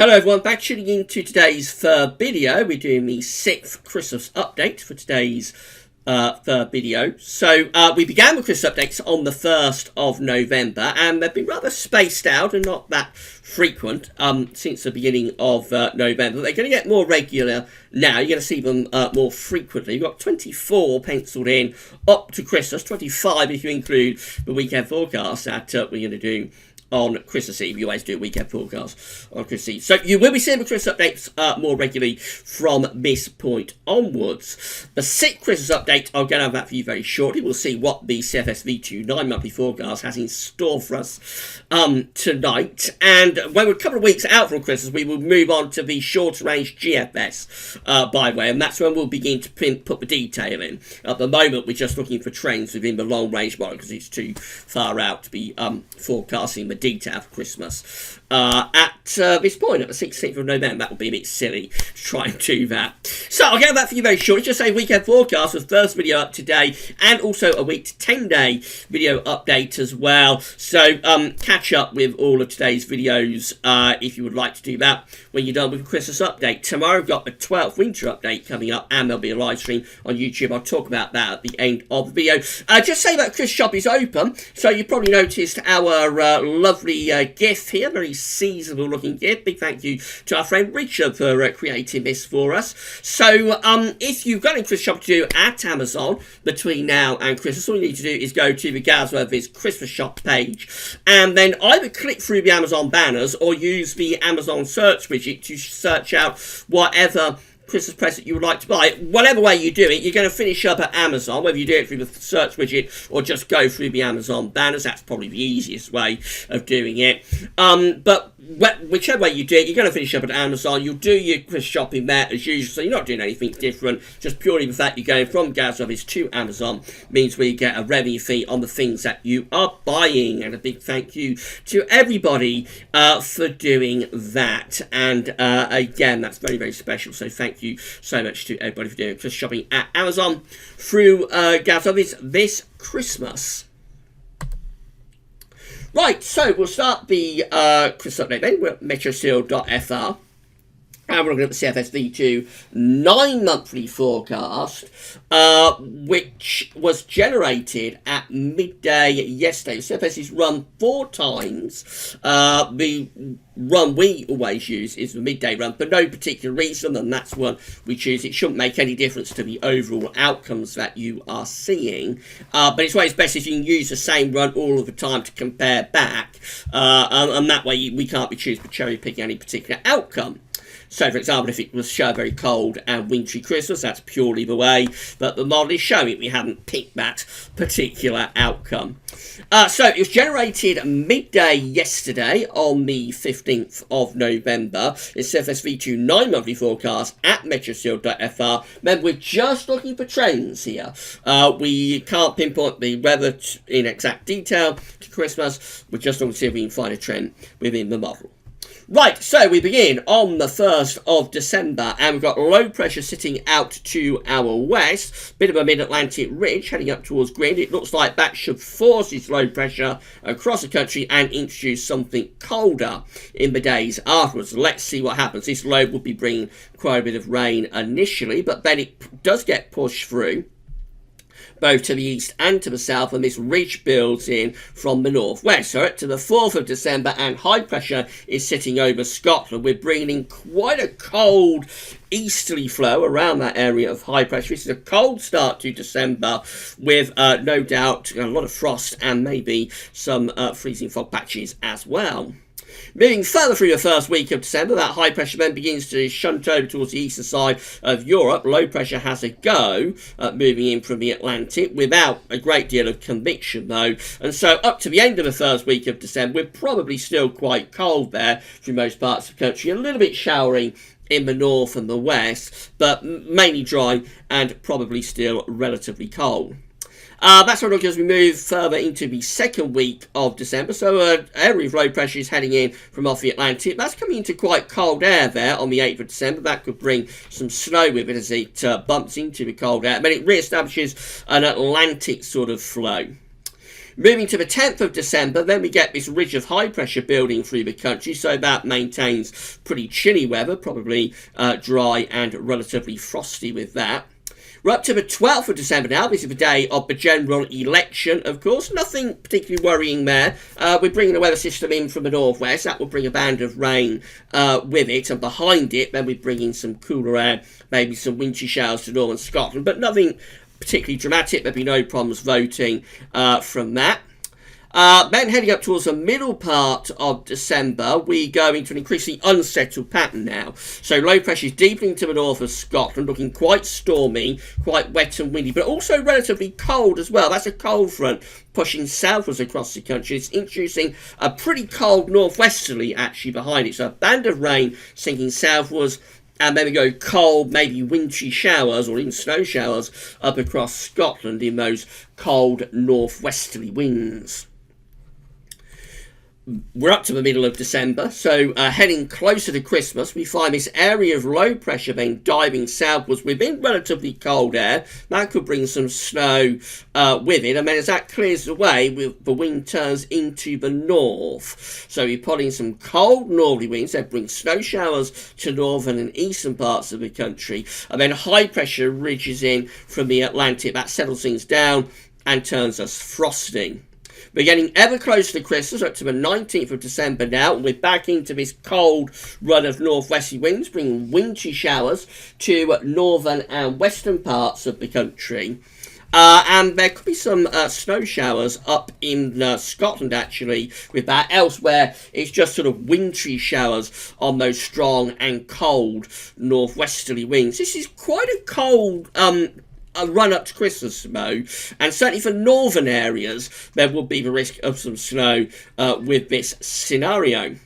Hello everyone, back tuning in to today's third video. We're doing the 6th Christmas update for today's third video. So we began with Christmas updates on the 1st of November, and they've been rather spaced out and not that frequent since the beginning of November. They're going to get more regular now. You're going to see them more frequently. We've got 24 penciled in up to Christmas, 25 if you include the weekend forecast that we're going to do on Christmas Eve. You always do a weekend forecast on Christmas Eve. So you will be seeing the Christmas updates more regularly from this point onwards. The 6th Christmas update, I'll get on that for you very shortly. We'll see what the CFS V2 9-monthly forecast has in store for us tonight. And when we're a couple of weeks out from Christmas, we will move on to the shorter range GFS by way, and that's when we'll begin to put the detail in. At the moment, we're just looking for trends within the long range model because it's too far out to be forecasting the detail for Christmas at this point, at the 16th of November. That would be a bit silly to try and do that. So I'll get that for you very shortly. Just say weekend forecast was first video up today, and also a week to 10-day video update as well. So catch up with all of today's videos if you would like to do that when you're done with the Christmas update. Tomorrow we've got the 12th winter update coming up, and there'll be a live stream on YouTube. I'll talk about that at the end of the video. Just say that Christmas shop is open, so you probably noticed our lovely gift here, very seasonable looking gift. Big thank you to our friend Richard for creating this for us. So if you've got any Christmas shop to do at Amazon between now and Christmas, all you need to do is go to the Gazworthy's Christmas shop page and then either click through the Amazon banners or use the Amazon search widget to search out whatever Christmas present you would like to buy. Whatever way you do it, you're going to finish up at Amazon, whether you do it through the search widget or just go through the Amazon banners. That's probably the easiest way of doing it. But whichever way you do it, you're going to finish up at Amazon. You'll do your Christmas shopping there as usual, so you're not doing anything different. Just purely the fact you're going from Gazworthy's to Amazon means we get a revenue fee on the things that you are buying. And a big thank you to everybody for doing that. And again, that's very, very special. So thank you so much to everybody for doing Christmas shopping at Amazon through Gazworthy's this Christmas. Right, so we'll start the Christmas update then. We're at metrosteel.fr. And we're looking at the CFS V2 9-monthly forecast, which was generated at midday yesterday. The CFS is run 4 times. The run we always use is the midday run for no particular reason, and that's one we choose. It shouldn't make any difference to the overall outcomes that you are seeing, but it's always best if you can use the same run all of the time to compare back, and that way we can't be choosing for cherry picking any particular outcome. So, for example, if it was show a very cold and wintry Christmas, that's purely the way that the model is showing. We haven't picked that particular outcome. So, it was generated midday yesterday on the 15th of November. It's CFS V2 9-monthly forecast at metrosteel.fr. Remember, we're just looking for trends here. We can't pinpoint the weather in exact detail to Christmas. We're just looking to see if we can find a trend within the model. Right, so we begin on the 1st of December, and we've got low pressure sitting out to our west, bit of a mid-Atlantic ridge heading up towards Greenwich. It looks like that should force this low pressure across the country and introduce something colder in the days afterwards. Let's see what happens. This low will be bringing quite a bit of rain initially, but then it does get pushed through both to the east and to the south, and this ridge builds in from the northwest. So up to the 4th of December, and high pressure is sitting over Scotland. We're bringing in quite a cold easterly flow around that area of high pressure. This is a cold start to December with no doubt a lot of frost and maybe some freezing fog patches as well. Moving further through the first week of December, that high pressure then begins to shunt over towards the eastern side of Europe. Low pressure has a go moving in from the Atlantic without a great deal of conviction though. And so up to the end of the first week of December, we're probably still quite cold there through most parts of the country. A little bit showering in the north and the west, but mainly dry and probably still relatively cold. That's what we're looking as we move further into the second week of December. So an area of low pressure is heading in from off the Atlantic. That's coming into quite cold air there on the 8th of December. That could bring some snow with it as it bumps into the cold air. But it re-establishes an Atlantic sort of flow. Moving to the 10th of December, then we get this ridge of high pressure building through the country, so that maintains pretty chilly weather, probably dry and relatively frosty with that. We're up to the 12th of December now. This is the day of the general election, of course. Nothing particularly worrying there. We're bringing the weather system in from the northwest. That will bring a band of rain with it. And behind it, then we bring in some cooler air, maybe some wintry showers to northern Scotland. But nothing particularly dramatic. There'll be no problems voting from that. Then heading up towards the middle part of December, we go into an increasingly unsettled pattern now. So low pressure is deepening to the north of Scotland, looking quite stormy, quite wet and windy, but also relatively cold as well. That's a cold front pushing southwards across the country. It's introducing a pretty cold northwesterly actually behind it. So a band of rain sinking southwards, and then we go cold, maybe wintry showers or even snow showers up across Scotland in those cold northwesterly winds. We're up to the middle of December, so heading closer to Christmas, we find this area of low pressure then diving southwards within relatively cold air. That could bring some snow with it, and then as that clears away, the wind turns into the north. So we put in some cold northerly winds that bring snow showers to northern and eastern parts of the country, and then high pressure ridges in from the Atlantic. That settles things down and turns us frosty. We're getting ever closer to Christmas, up to the 19th of December now, and we're back into this cold run of northwesterly winds, bringing wintry showers to northern and western parts of the country. And there could be some snow showers up in Scotland, actually, with that. Elsewhere, it's just sort of wintry showers on those strong and cold northwesterly winds. This is quite a cold a run up to Christmas, Mo, and certainly for northern areas there will be the risk of some snow with this scenario.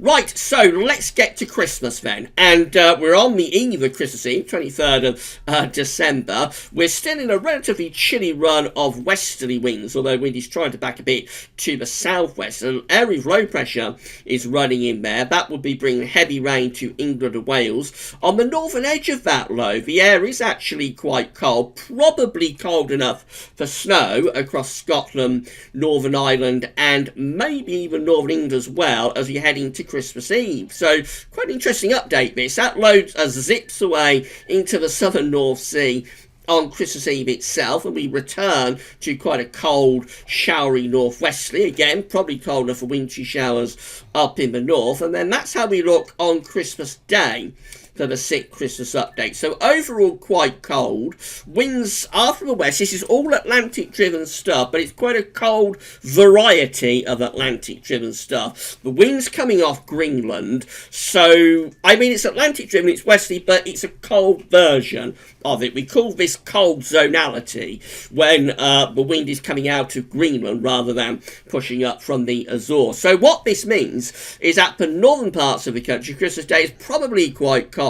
Right, so let's get to Christmas then. And we're on the eve of Christmas Eve, 23rd of December. We're still in a relatively chilly run of westerly winds, although wind is trying to back a bit to the southwest. An area of low pressure is running in there. That will be bringing heavy rain to England and Wales. On the northern edge of that low, the air is actually quite cold, probably cold enough for snow across Scotland, Northern Ireland, and maybe even Northern England as well as you're heading to Christmas Eve. So quite an interesting update this. That load zips away into the southern North Sea on Christmas Eve itself, and we return to quite a cold, showery northwesterly. Again, probably cold enough for wintry showers up in the north, and then that's how we look on Christmas Day for the 6th Christmas update. So overall quite cold. Winds are from the west. This is all Atlantic driven stuff, but it's quite a cold variety of Atlantic driven stuff. The wind's coming off Greenland, so I mean it's Atlantic driven, it's westerly, but it's a cold version of it. We call this cold zonality when the wind is coming out of Greenland rather than pushing up from the Azores. So what this means is that for northern parts of the country, Christmas Day is probably quite cold,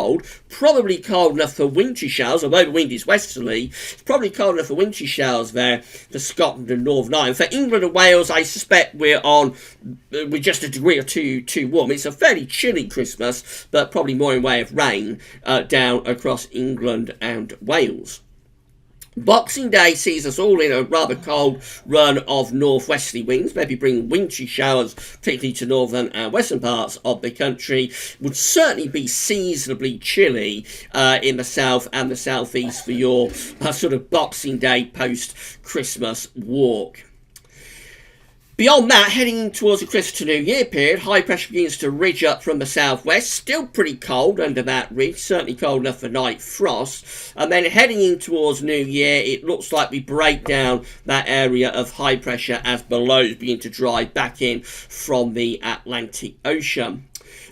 probably cold enough for wintry showers, although the wind is westerly. It's probably cold enough for wintry showers there for Scotland and Northern Ireland. For England and Wales, I suspect we're just a degree or two too warm. It's a fairly chilly Christmas, but probably more in way of rain down across England and Wales. Boxing Day sees us all in a rather cold run of northwesterly winds, maybe bringing wintry showers, particularly to northern and western parts of the country. Would certainly be seasonably chilly in the south and the southeast for your sort of Boxing Day post-Christmas walk. Beyond that, heading towards the Christmas to New Year period, high pressure begins to ridge up from the southwest. Still pretty cold under that ridge, certainly cold enough for night frost. And then heading in towards New Year, it looks like we break down that area of high pressure as the lows begin to drive back in from the Atlantic Ocean.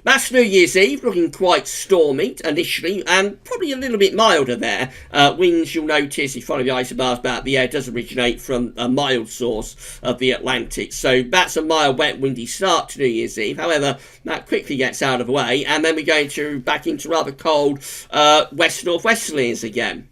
That's New Year's Eve, looking quite stormy initially, and probably a little bit milder there. Winds, you'll notice, if you follow the isobars about the air, does originate from a mild source of the Atlantic. So that's a mild, wet, windy start to New Year's Eve. However, that quickly gets out of the way, and then we're going back into rather cold west-northwesterlies again.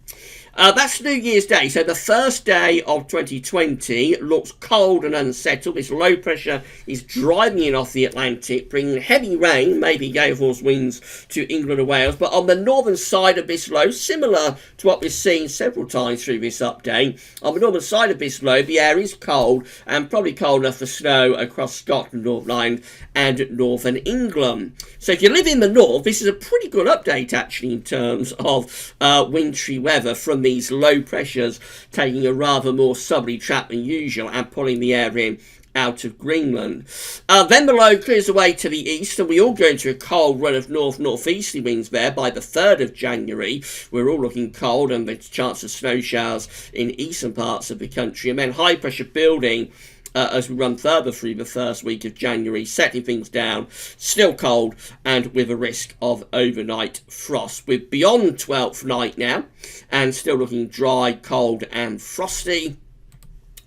That's New Year's Day. So the first day of 2020 looks cold and unsettled. This low pressure is driving in off the Atlantic, bringing heavy rain, maybe gale force winds to England and Wales. But on the northern side of this low, similar to what we've seen several times through this update, on the northern side of this low, the air is cold and probably cold enough for snow across Scotland, Northern Ireland and northern England. So if you live in the north, this is a pretty good update actually in terms of wintry weather from these low pressures taking a rather more southerly track than usual and pulling the air in out of Greenland. Then the low clears away to the east and we all go into a cold run of north-northeasterly winds there by the 3rd of January. We're all looking cold and there's a chance of snow showers in eastern parts of the country, and then high pressure building as we run further through the first week of January, settling things down, still cold and with a risk of overnight frost. We're beyond 12th night now and still looking dry, cold and frosty.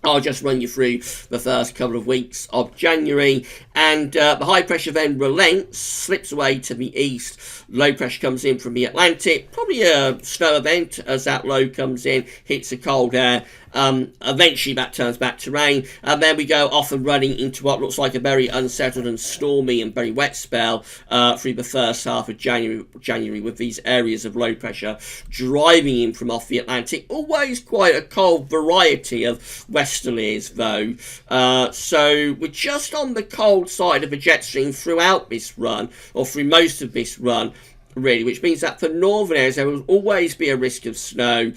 I'll just run you through the first couple of weeks of January, and the high pressure then relents, slips away to the east. Low pressure comes in from the Atlantic, probably a snow event as that low comes in, hits the cold air. Eventually that turns back to rain, and then we go off and running into what looks like a very unsettled and stormy and very wet spell through the first half of January with these areas of low pressure driving in from off the Atlantic. Always quite a cold variety of westerlies though, so we're just on the cold side of the jet stream throughout this run, or through most of this run really, which means that for northern areas there will always be a risk of snow.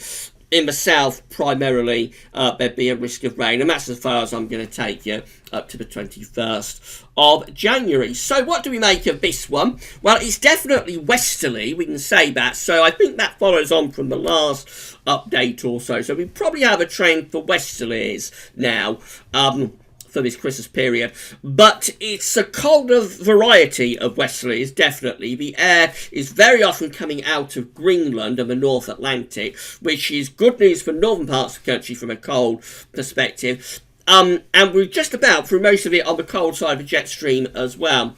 In the south, primarily, there'd be a risk of rain, and that's as far as I'm going to take you, up to the 21st of January. So what do we make of this one? Well, it's definitely westerly, we can say that, so I think that follows on from the last update also. So we probably have a trend for westerlies now, for this Christmas period, but it's a colder variety of westerlies, definitely. The air is very often coming out of Greenland and the North Atlantic, which is good news for northern parts of the country from a cold perspective. And we're just about through most of it on the cold side of the jet stream as well.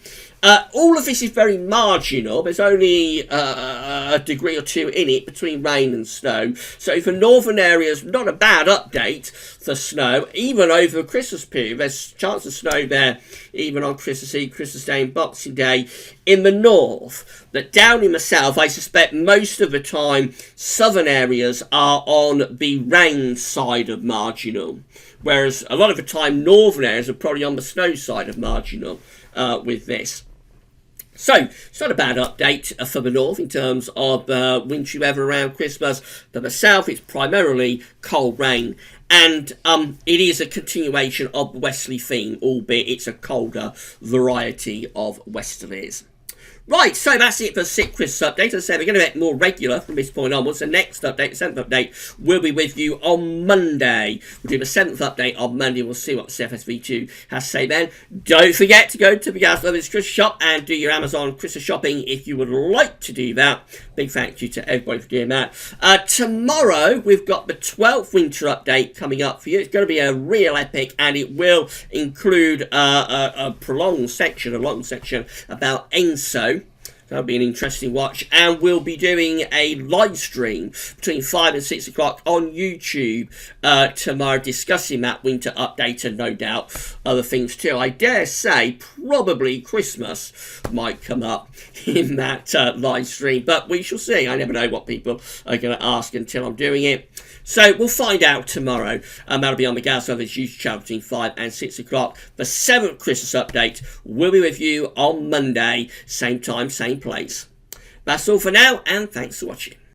All of this is very marginal. There's only a degree or two in it between rain and snow. So for northern areas, not a bad update for snow. Even over the Christmas period, there's a chance of snow there, even on Christmas Eve, Christmas Day and Boxing Day in the north. But down in the south, I suspect most of the time, southern areas are on the rain side of marginal. Whereas a lot of the time, northern areas are probably on the snow side of marginal with this. So, it's not a bad update for the north in terms of wintry weather around Christmas. For the south, it's primarily cold rain. And it is a continuation of the westerly theme, albeit it's a colder variety of westerlies. Right, so that's it for the 6th Christmas update. As I said, we're going to get more regular from this point onwards. The next update, the 7th update, will be with you on Monday. We'll do the 7th update on Monday. We'll see what CFSV2 has to say then. Don't forget to go to the Gareth Leathers Christmas shop and do your Amazon Christmas shopping if you would like to do that. Big thank you to everybody for doing that. Tomorrow, we've got the 12th winter update coming up for you. It's going to be a real epic, and it will include a prolonged section, a long section about ENSO. That'll be an interesting watch, and we'll be doing a live stream between 5 and 6 o'clock on YouTube tomorrow, discussing that winter update and no doubt other things too. I dare say probably Christmas might come up in that live stream, but we shall see. I never know what people are going to ask until I'm doing it. So we'll find out tomorrow. That'll be on the Gareth Leathers YouTube channel between 5 and 6 o'clock. The 7th Christmas update will be with you on Monday, same time, same place. That's all for now, and thanks for watching.